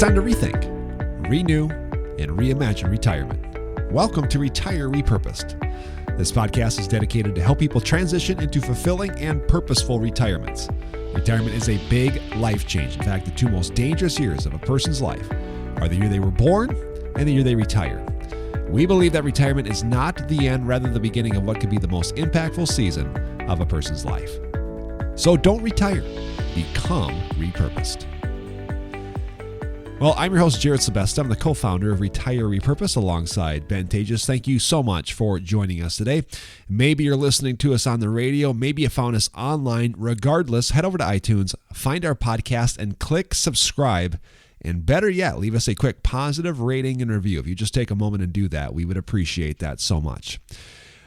time to rethink, renew, and reimagine retirement. Welcome to Retire Repurposed. This podcast is dedicated to help people transition into fulfilling and purposeful retirements. Retirement is a big life change. In fact, the two most dangerous years of a person's life are the year they were born and the year they retire. We believe that retirement is not the end, rather the beginning of what could be the most impactful season of a person's life. So don't retire, become repurposed. Well, I'm your host, Jared Sebesta. I'm the co-founder of Retire Repurposed alongside Ben Tejas. Thank you so much for joining us today. Maybe you're listening to us on the radio. Maybe you found us online. Regardless, head over to iTunes, find our podcast, and click subscribe. And better yet, leave us a quick positive rating and review. If you just take a moment and do that, we would appreciate that so much.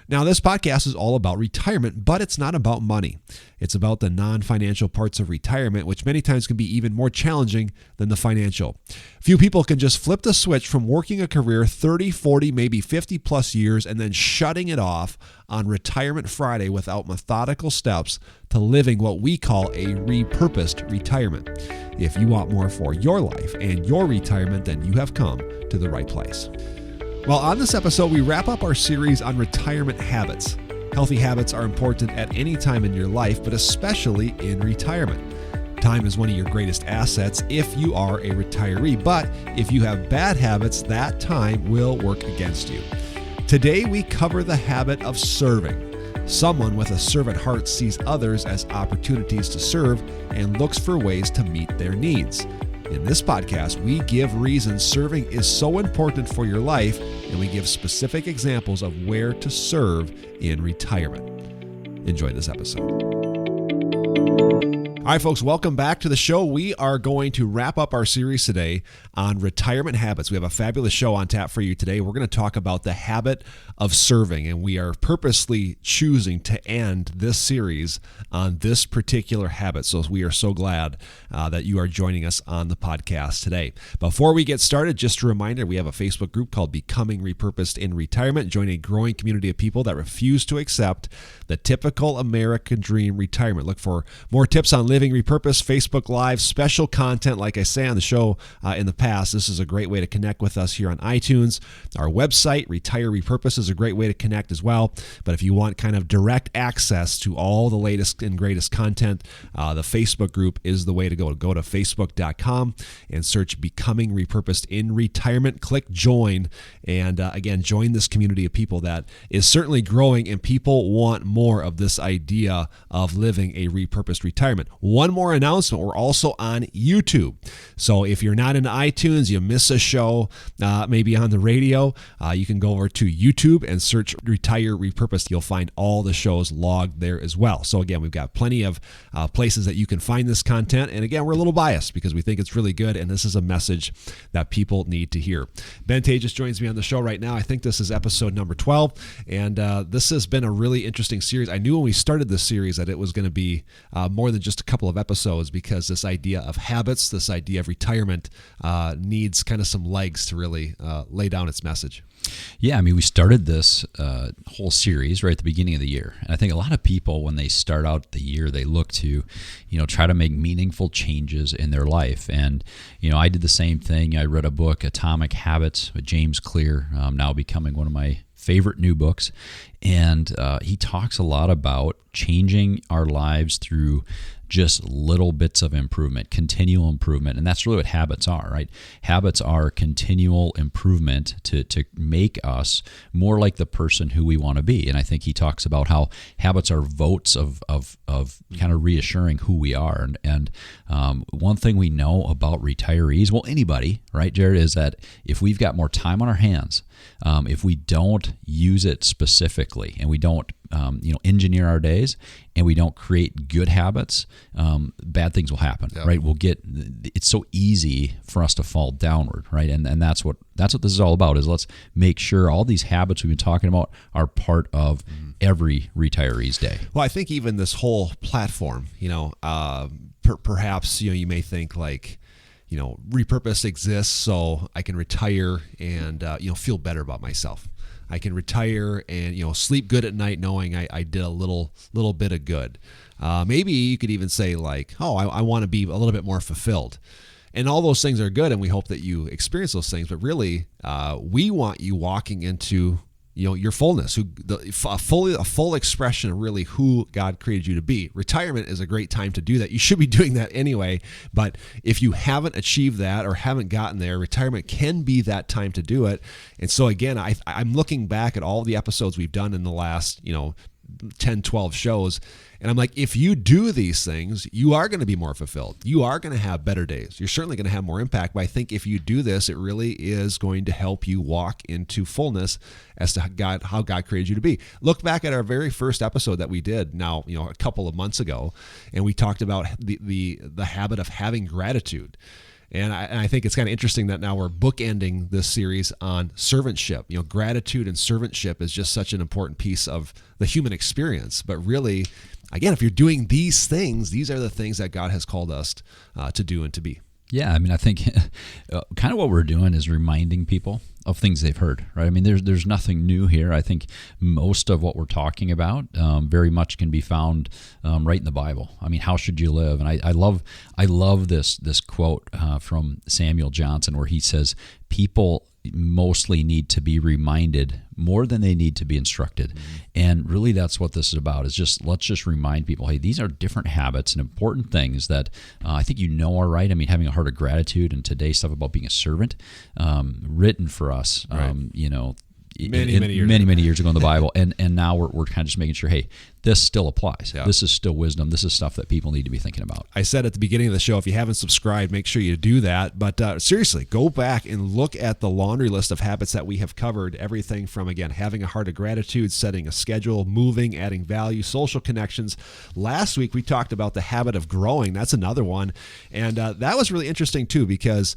Now, this podcast is all about retirement, but it's not about money. It's about the non-financial parts of retirement, which many times can be even more challenging than the financial. Few people can just flip the switch from working a career 30, 40, maybe 50 plus years and then shutting it off on Retirement Friday without methodical steps to living what we call a repurposed retirement. If you want more for your life and your retirement, then you have come to the right place. Well, on this episode, we wrap up our series on retirement habits. Healthy habits are important at any time in your life, but especially in retirement. Time is one of your greatest assets if you are a retiree, but if you have bad habits, that time will work against you. Today, we cover the habit of serving. Someone with a servant heart sees others as opportunities to serve and looks for ways to meet their needs. In this podcast, we give reasons serving is so important for your life, and we give specific examples of where to serve in retirement. Enjoy this episode. All right, folks, welcome back to the show. We are going to wrap up our series today on retirement habits. We have a fabulous show on tap for you today. We're going to talk about the habit of serving, and we are purposely choosing to end this series on this particular habit. So we are so glad that you are joining us on the podcast today. Before we get started, just a reminder, we have a Facebook group called Becoming Repurposed in Retirement. Join a growing community of people that refuse to accept the typical American dream retirement. Look for more tips on living repurposed, Facebook Live, special content. Like I say on the show in the past, this is a great way to connect with us here on iTunes. Our website, Retire Repurposed, is a great way to connect as well. But if you want kind of direct access to all the latest and greatest content, the Facebook group is the way to go. Go to facebook.com and search Becoming Repurposed in Retirement. Click join. And again, join this community of people that is certainly growing, and people want more of this idea of living a repurposed retirement. One more announcement, we're also on YouTube. So if you're not in iTunes, you miss a show, maybe on the radio, you can go over to YouTube and search Retire Repurposed. You'll find all the shows logged there as well. So again, we've got plenty of places that you can find this content. And again, we're a little biased because we think it's really good, and this is a message that people need to hear. Ben Tejas joins me on the show right now. I think this is episode number 12, and this has been a really interesting series. I knew when we started this series that it was going to be more than just a couple of episodes, because this idea of habits, this idea of retirement needs kind of some legs to really lay down its message. Yeah, I mean, we started this whole series right at the beginning of the year. And I think a lot of people, when they start out the year, they look to, try to make meaningful changes in their life. And, I did the same thing. I read a book, Atomic Habits, with James Clear, now becoming one of my favorite new books. And he talks a lot about changing our lives through just little bits of improvement, continual improvement. And that's really what habits are, right? Habits are continual improvement to make us more like the person who we want to be. And I think he talks about how habits are votes of kind of reassuring who we are. And one thing we know about retirees, well, anybody, right, Jared, is that if we've got more time on our hands, if we don't use it specifically and we don't engineer our days, and we don't create good habits, bad things will happen, right? It's so easy for us to fall downward, right? And that's what this is all about, is let's make sure all these habits we've been talking about are part of every retiree's day. Well, I think even this whole platform, perhaps, you may think like, repurpose exists so I can retire and, feel better about myself. I can retire and sleep good at night knowing I did a little bit of good. Maybe you could even say like, I want to be a little bit more fulfilled. And all those things are good, and we hope that you experience those things. But really, we want you walking into your fullness, a full expression of really who God created you to be. Retirement is a great time to do that. You should be doing that anyway. But if you haven't achieved that or haven't gotten there, retirement can be that time to do it. And so again, I'm looking back at all the episodes we've done in the last 10, 12 shows. And I'm like, if you do these things, you are going to be more fulfilled. You are going to have better days. You're certainly going to have more impact. But I think if you do this, it really is going to help you walk into fullness as to how God created you to be. Look back at our very first episode that we did now, a couple of months ago, and we talked about the habit of having gratitude. And I think it's kind of interesting that now we're bookending this series on servantship. Gratitude and servantship is just such an important piece of the human experience. But really, again, if you're doing these things, these are the things that God has called us to do and to be. Yeah, I mean, I think kind of what we're doing is reminding people of things they've heard, right? I mean, there's nothing new here. I think most of what we're talking about very much can be found right in the Bible. I mean, how should you live? And I love this quote from Samuel Johnson where he says, people mostly need to be reminded more than they need to be instructed. Mm-hmm. And really that's what this is about, is let's just remind people, hey, these are different habits and important things that I think are right. I mean, having a heart of gratitude, and today's stuff about being a servant, written for us, right. Many years ago in the Bible, and now we're kind of just making sure, hey, this still applies. Yeah. This is still wisdom. This is stuff that people need to be thinking about. I said at the beginning of the show, if you haven't subscribed, make sure you do that. But seriously, go back and look at the laundry list of habits that we have covered. Everything from, again, having a heart of gratitude, setting a schedule, moving, adding value, social connections. Last week, we talked about the habit of growing. That's another one. And that was really interesting, too, because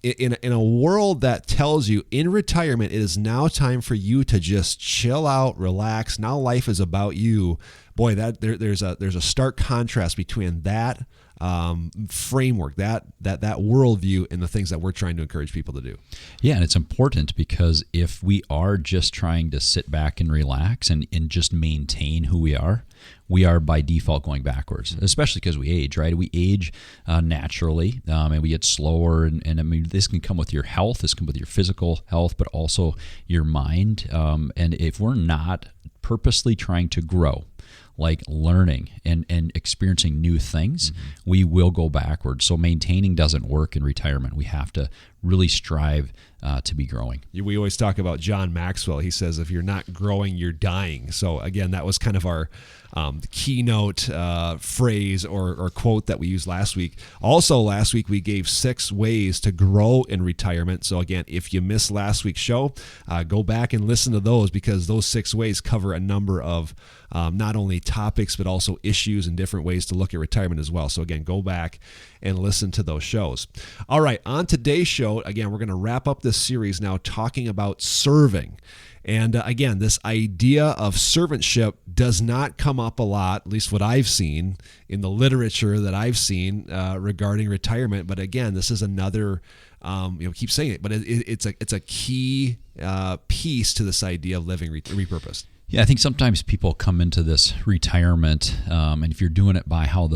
in a world that tells you in retirement, it is now time for you to just chill out, relax. Now life is about you. Boy, there's a stark contrast between that framework, that worldview, and the things that we're trying to encourage people to do. Yeah, and it's important because if we are just trying to sit back and relax and just maintain who we are by default going backwards, especially because we age, right? We age naturally, and we get slower. And I mean, this can come with your health, this can come with your physical health, but also your mind. And if we're not purposely trying to grow, like learning and experiencing new things, we will go backwards. So maintaining doesn't work in retirement. We have to really strive to be growing. We always talk about John Maxwell. He says, if you're not growing, you're dying. So again, that was kind of our keynote phrase or quote that we used last week. Also last week, we gave 6 ways to grow in retirement. So again, if you missed last week's show, go back and listen to those, because those 6 ways cover a number of not only topics, but also issues and different ways to look at retirement as well. So again, go back and listen to those shows. All right, on today's show, again, we're going to wrap up this series now talking about serving. And again, this idea of servantship does not come up a lot, at least what I've seen in the literature that I've seen regarding retirement. But again, this is another, keep saying it, but it's a key piece to this idea of living repurposed. Yeah, I think sometimes people come into this retirement, and if you're doing it by how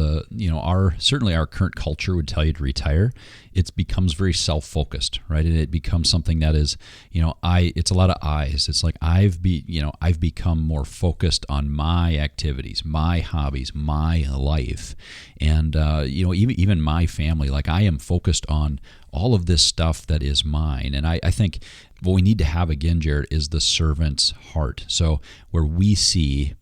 certainly our current culture would tell you to retire, it becomes very self-focused, right? And it becomes something that is, it's a lot of I's. It's like I've become more focused on my activities, my hobbies, my life, and even my family. Like I am focused on all of this stuff that is mine. And I think what we need to have again, Jared, is the servant's heart. So where we see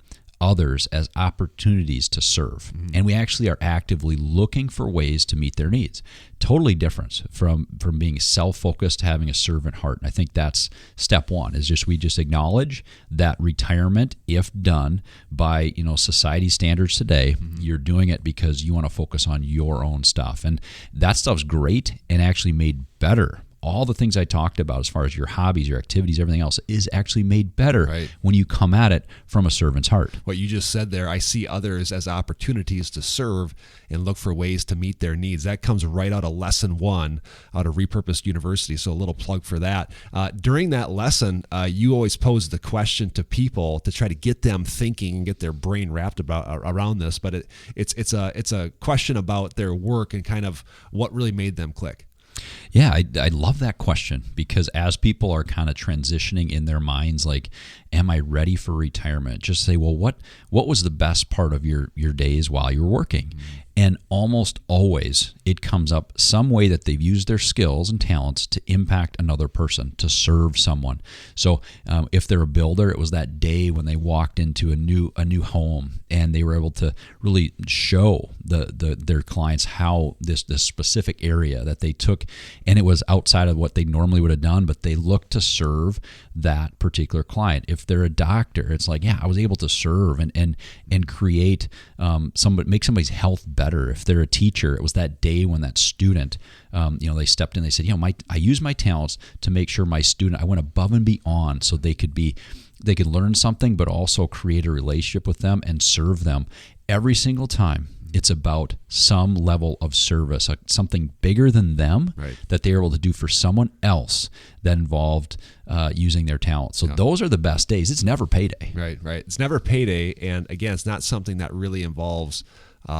others as opportunities to serve. Mm-hmm. And we actually are actively looking for ways to meet their needs. Totally different from being self-focused to having a servant heart. And I think that's step one, is we just acknowledge that retirement, if done by society standards today, you're doing it because you want to focus on your own stuff. And that stuff's great and actually made better all the things I talked about as far as your hobbies, your activities, everything else is actually made better Right. when you come at it from a servant's heart. What you just said there, I see others as opportunities to serve and look for ways to meet their needs. That comes right out of lesson 1 out of Repurposed University. So a little plug for that. During that lesson, you always pose the question to people to try to get them thinking and get their brain wrapped around this. But it's a question about their work and kind of what really made them click. Yeah, I love that question, because as people are kind of transitioning in their minds, like, am I ready for retirement? Just say, well, what was the best part of your days while you were working? Mm-hmm. And almost always it comes up some way that they've used their skills and talents to impact another person, to serve someone. So if they're a builder, it was that day when they walked into a new home and they were able to really show their clients how this specific area that they took, and it was outside of what they normally would have done, but they looked to serve that particular client. If they're a doctor, it's like, yeah, I was able to serve and create make somebody's health better. If they're a teacher, it was that day when that student, they stepped in, they said, I use my talents to make sure my student, I went above and beyond so they could learn something, but also create a relationship with them and serve them. Every single time, it's about some level of service, something bigger than them, right, that they're able to do for someone else that involved using their talent. So those are the best days. It's never payday. Right. It's never payday. And again, it's not something that really involves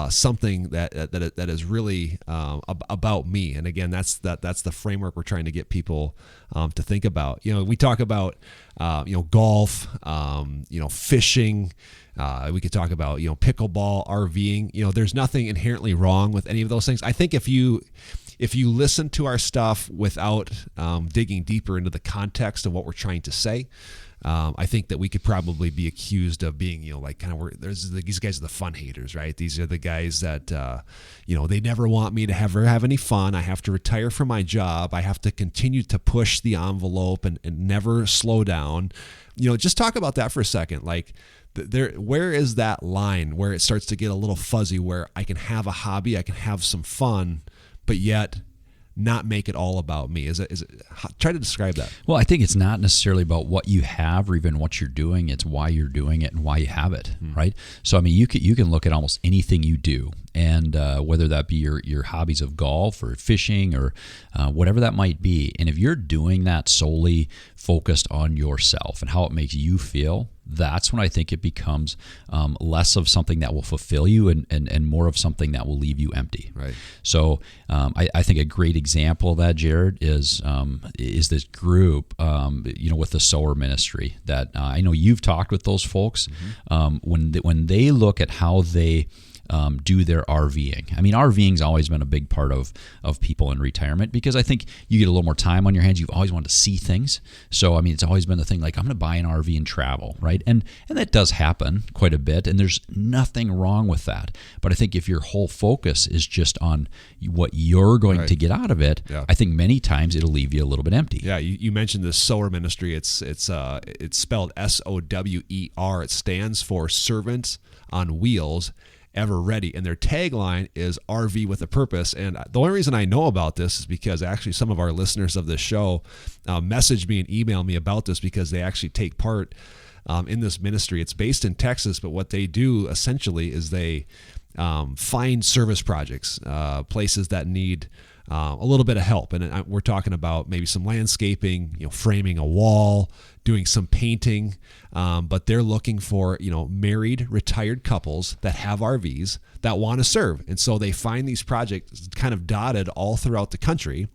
something that is really about me. And again, that's the framework we're trying to get people to think about. We talk about golf, fishing. We could talk about pickleball, RVing. There's nothing inherently wrong with any of those things. I think if you listen to our stuff without digging deeper into the context of what we're trying to say, I think that we could probably be accused of being, these guys are the fun haters, right? These are the guys that, they never want me to have any fun. I have to retire from my job. I have to continue to push the envelope and never slow down. Just talk about that for a second. Like, where is that line where it starts to get a little fuzzy, where I can have a hobby, I can have some fun, but yet not make it all about me? Is it? Try to describe that. Well, I think it's not necessarily about what you have or even what you're doing. It's why you're doing it and why you have it, right? So, I mean, you can look at almost anything you do, and whether that be your hobbies of golf or fishing or whatever that might be. And if you're doing that solely focused on yourself and how it makes you feel, that's when I think it becomes less of something that will fulfill you and more of something that will leave you empty. Right. So I think a great example of that, Jared, is this group, with the sower ministry that I know you've talked with those folks. Mm-hmm. When they look at how they do their RVing. I mean, RVing's always been a big part of people in retirement, because I think you get a little more time on your hands. You've always wanted to see things. So, I mean, it's always been the thing, like, I'm going to buy an RV and travel, right? And that does happen quite a bit, and there's nothing wrong with that. But I think if your whole focus is just on what you're going to get out of it, I think many times it'll leave you a little bit empty. Yeah, you mentioned the sower ministry. It's spelled SOWER. It stands for Servants on Wheels, Ever Ready, and their tagline is RV with a Purpose. And the only reason I know about this is because actually some of our listeners of this show messaged me and emailed me about this, because they actually take part in this ministry. It's based in Texas, but what they do essentially is they find service projects, places that need a little bit of help. And we're talking about maybe some landscaping, framing a wall, doing some painting, but they're looking for, married, retired couples that have RVs that want to serve. And so they find these projects kind of dotted all throughout the country.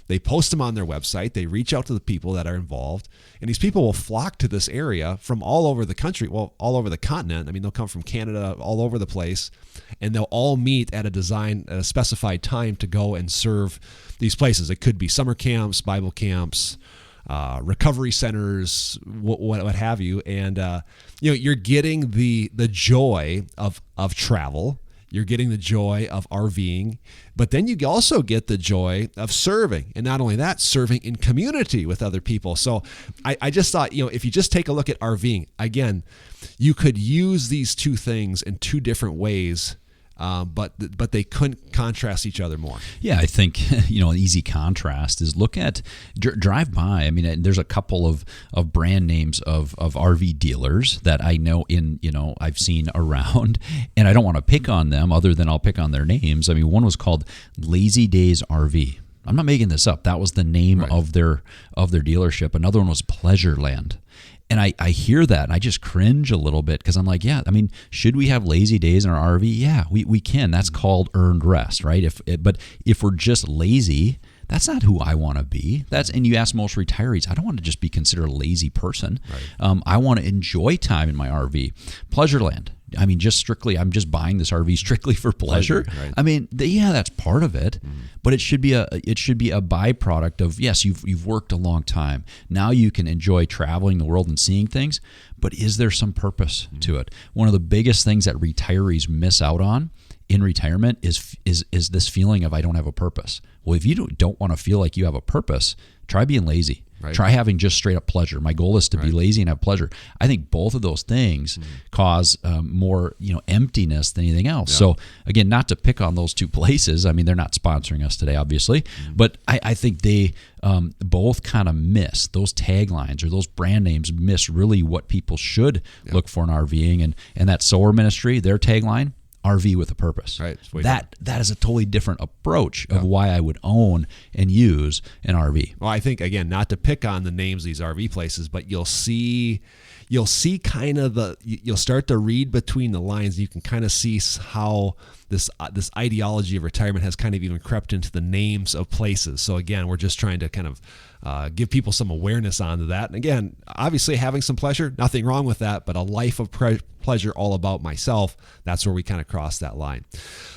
They post them on their website. They reach out to the people that are involved, and these people will flock to this area from all over the country, well, all over the continent. I mean, they'll come from Canada, all over the place, and they'll all meet at a specified time to go and serve these places. It could be summer camps, Bible camps, recovery centers, what have you. And you're getting the joy of travel. You're getting the joy of RVing, but then you also get the joy of serving. And not only that, serving in community with other people. So I just thought, if you just take a look at RVing, again, you could use these two things in two different ways but they couldn't contrast each other more. Yeah, I think an easy contrast is look at drive by. I mean, there's a couple of brand names of RV dealers that I know I've seen around, and I don't want to pick on them other than I'll pick on their names. I mean, one was called Lazy Days RV. I'm not making this up. That was the name of their dealership. Another one was Pleasureland. And I hear that and I just cringe a little bit because I'm like, yeah, I mean, should we have lazy days in our RV? Yeah, we can. That's called earned rest, right? But if we're just lazy, that's not who I want to be. And you ask most retirees, I don't want to just be considered a lazy person. Right. I want to enjoy time in my RV. Pleasureland. I mean, I'm just buying this RV strictly for pleasure. Right. I mean, that's part of it, but it should be a byproduct of, yes, you've worked a long time. Now you can enjoy traveling the world and seeing things, but is there some purpose to it? One of the biggest things that retirees miss out on in retirement is this feeling of I don't have a purpose. Well, if you don't want to feel like you have a purpose, try being lazy. Right. Try having just straight up pleasure. My goal is to be lazy and have pleasure. I think both of those things cause more emptiness than anything else. Yeah. So again, not to pick on those two places. I mean, they're not sponsoring us today, obviously, but I think they both kind of miss those taglines or those brand names. Miss really what people should look for in RVing, and that Sower Ministry, their tagline. RV with a purpose. Right. That is a totally different approach of why I would own and use an RV. Well, I think, again, not to pick on the names of these RV places, but you'll see kind of you'll start to read between the lines. You can kind of see how this ideology of retirement has kind of even crept into the names of places. So again, we're just trying to kind of give people some awareness onto that. And again, obviously having some pleasure, nothing wrong with that, but a life of pleasure all about myself, that's where we kind of cross that line.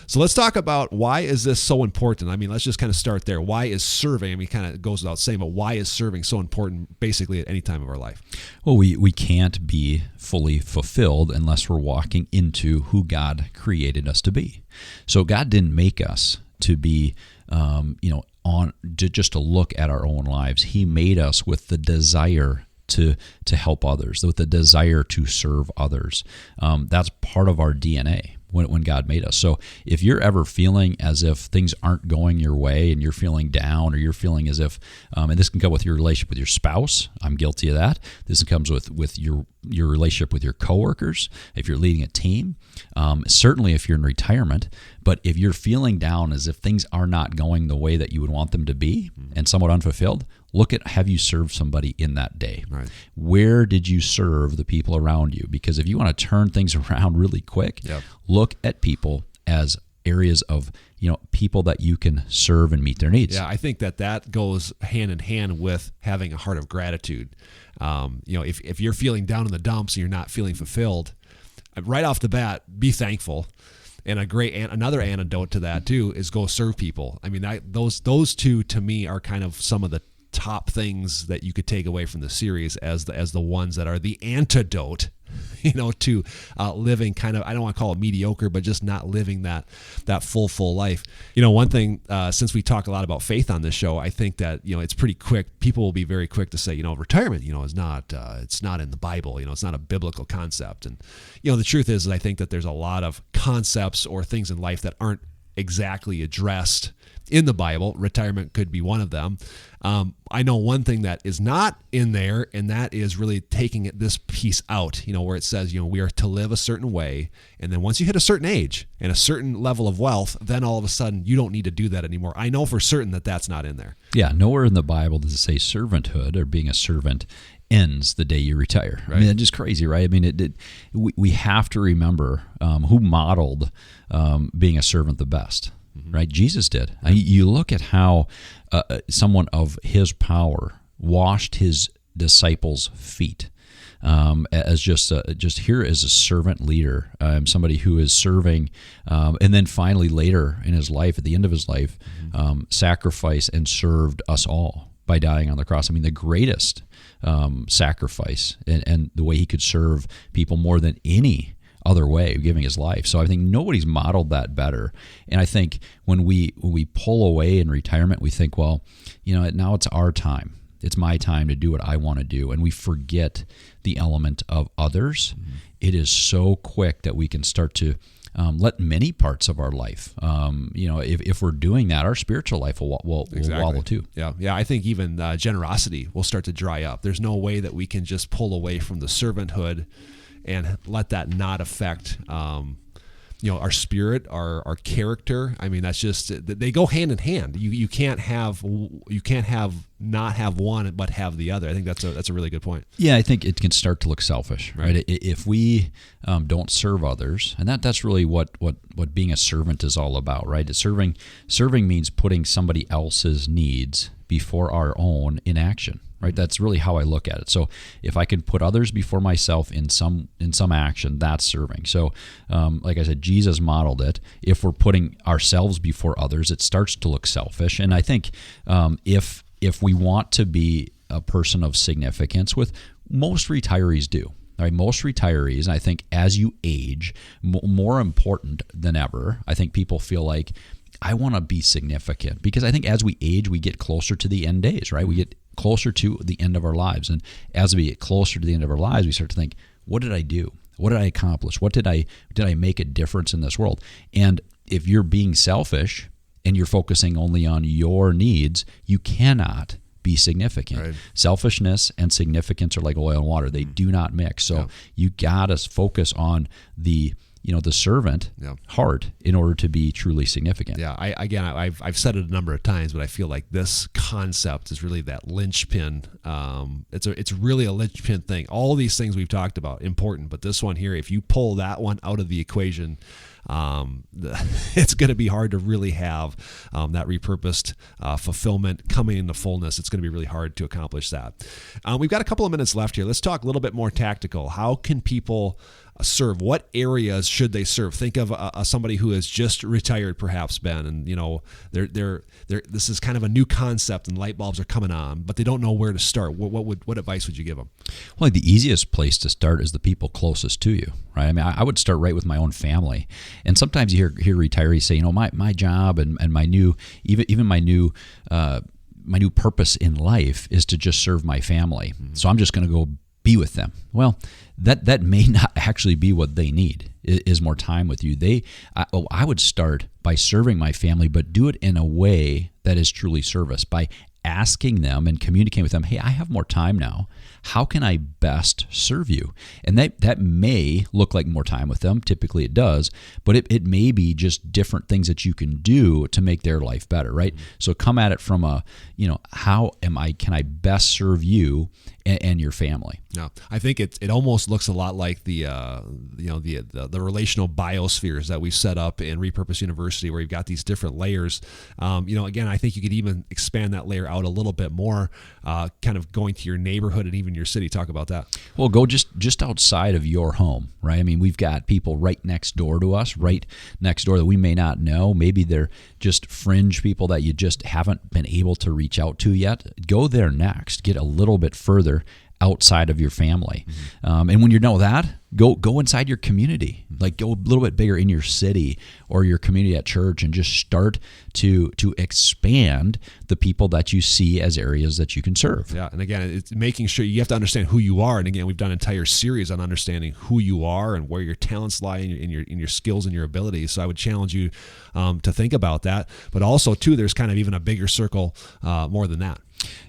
So let's talk about why is this so important? I mean, let's just kind of start there. Why is serving? I mean, kind of goes without saying, but why is serving so important basically at any time of our life? Well, we can't be fully fulfilled unless we're walking into who God created us to be. So God didn't make us to be, just to look at our own lives. He made us with the desire to help others, with the desire to serve others. That's part of our DNA when God made us. So if you're ever feeling as if things aren't going your way and you're feeling down, or you're feeling as if, and this can come with your relationship with your spouse, I'm guilty of that. This comes with your relationship with your coworkers, if you're leading a team, certainly if you're in retirement. But if you're feeling down as if things are not going the way that you would want them to be and somewhat unfulfilled, look at, have you served somebody in that day? Right. Where did you serve the people around you? Because if you want to turn things around really quick, look at people as areas of people that you can serve and meet their needs. Yeah, I think that goes hand in hand with having a heart of gratitude. If you're feeling down in the dumps and you're not feeling fulfilled, right off the bat, be thankful. And another antidote to that too is go serve people. I mean, those two to me are kind of some of the top things that you could take away from the series as the ones that are the antidote, to living kind of, I don't want to call it mediocre, but just not living that full life. One thing, since we talk a lot about faith on this show, I think that, it's pretty quick. People will be very quick to say, retirement, is not, it's not in the Bible, it's not a biblical concept. And, the truth is I think that there's a lot of concepts or things in life that aren't exactly addressed in the Bible. Retirement could be one of them. I know one thing that is not in there, and that is really taking this piece out, where it says, we are to live a certain way. And then once you hit a certain age and a certain level of wealth, then all of a sudden you don't need to do that anymore. I know for certain that that's not in there. Yeah, nowhere in the Bible does it say servanthood or being a servant ends the day you retire. Right. I mean, it's just crazy, right? I mean, we have to remember who modeled being a servant the best. Right? Jesus did. You look at how someone of his power washed his disciples' feet as just here as a servant leader, somebody who is serving, and then finally later in his life, at the end of his life, sacrificed and served us all by dying on the cross. I mean, the greatest sacrifice and the way he could serve people more than any other way of giving his life. So I think nobody's modeled that better. And I think when we pull away in retirement, we think, well, now it's our time. It's my time to do what I want to do. And we forget the element of others. It is so quick that we can start to let many parts of our life, if we're doing that, our spiritual life will wallow too. Yeah. I think even generosity will start to dry up. There's no way that we can just pull away from the servanthood and let that not affect our spirit, our character. I mean, that's just, they go hand in hand. You can't not have one but have the other. I think that's a really good point. Yeah, I think it can start to look selfish, right? If we don't serve others, and that's really what being a servant is all about, right? Serving means putting somebody else's needs before our own in action. Right, that's really how I look at it. So if I can put others before myself in some action, that's serving. So, like I said, Jesus modeled it. If we're putting ourselves before others, it starts to look selfish. And I think if we want to be a person of significance, with most retirees do. Right, most retirees, and I think as you age, more important than ever, I think people feel like, I want to be significant, because I think as we age, we get closer to the end days, right? We get closer to the end of our lives. And as we get closer to the end of our lives, we start to think, what did I do? What did I accomplish? What did I make a difference in this world? And if you're being selfish and you're focusing only on your needs, you cannot be significant. Right. Selfishness and significance are like oil and water. They do not mix. So you got to focus on the servant heart in order to be truly significant. Yeah, I've said it a number of times, but I feel like this concept is really that linchpin. It's really a linchpin thing. All these things we've talked about, important, but this one here, if you pull that one out of the equation, it's going to be hard to really have that repurposed fulfillment coming into fullness. It's going to be really hard to accomplish that. We've got a couple of minutes left here. Let's talk a little bit more tactical. How can people serve? What areas should they serve? Think of somebody who has just retired, perhaps, Ben, and they're this is kind of a new concept and light bulbs are coming on, but they don't know where to start. What advice would you give them? Well, the easiest place to start is the people closest to you, right? I mean, I would start right with my own family. And sometimes you hear retirees say, my job and my new my new purpose in life is to just serve my family. Mm-hmm. So I'm just going to go be with them. Well, that may not actually be what they need, is more time with you. I would start by serving my family, but do it in a way that is truly service, by asking them and communicating with them, hey, I have more time now. How can I best serve you? And that may look like more time with them. Typically it does, but it may be just different things that you can do to make their life better, right? Mm-hmm. So come at it from can I best serve you and your family? No, I think it almost looks a lot like the relational biospheres that we set up in Repurpose University, where you've got these different layers. Again, I think you could even expand that layer out a little bit more, kind of going to your neighborhood and even your city. Talk about that. Well, go just outside of your home, right? I mean, we've got people right next door to us, right next door that we may not know. Maybe they're just fringe people that you just haven't been able to reach out to yet. Go there next. Get a little bit further outside of your family. Mm-hmm. And when you're done with that, go inside your community. Like, go a little bit bigger in your city or your community at church, and just start to expand the people that you see as areas that you can serve. Yeah, and again, it's making sure you have to understand who you are. And again, we've done an entire series on understanding who you are and where your talents lie in your skills and your abilities. So I would challenge you to think about that. But also, too, there's kind of even a bigger circle more than that.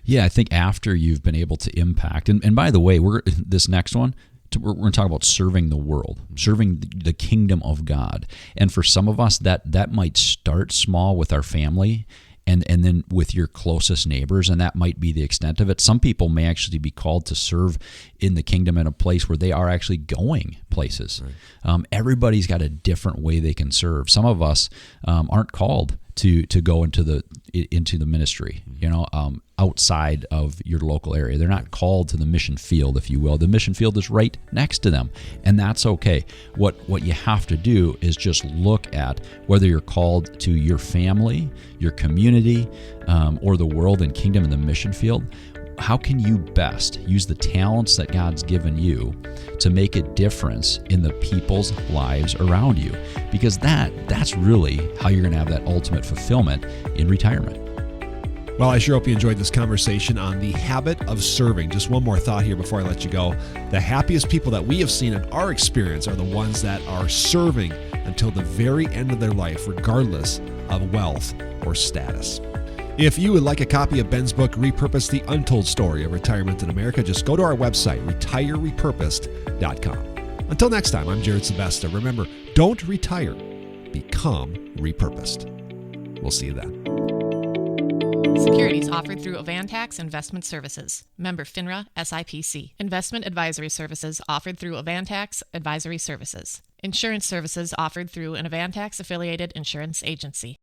Yeah, I think after you've been able to impact, and by the way, this next one, we're going to talk about serving the world, serving the kingdom of God. And for some of us, that might start small with our family, and then with your closest neighbors, and that might be the extent of it. Some people may actually be called to serve in the kingdom in a place where they are actually going places. Right. Everybody's got a different way they can serve. Some of us aren't called to go into the ministry, outside of your local area. They're not called to the mission field, if you will. The mission field is right next to them, and that's okay. What you have to do is just look at whether you're called to your family, your community, or the world and kingdom in the mission field. How can you best use the talents that God's given you to make a difference in the people's lives around you? Because that's really how you're going to have that ultimate fulfillment in retirement. Well, I sure hope you enjoyed this conversation on the habit of serving. Just one more thought here before I let you go. The happiest people that we have seen in our experience are the ones that are serving until the very end of their life, regardless of wealth or status. If you would like a copy of Ben's book, Repurpose: The Untold Story of Retirement in America, just go to our website, retirerepurposed.com. Until next time, I'm Jared Sebesta. Remember, don't retire, become repurposed. We'll see you then. Securities offered through Avantax Investment Services. Member FINRA SIPC. Investment advisory services offered through Avantax Advisory Services. Insurance services offered through an Avantax affiliated insurance agency.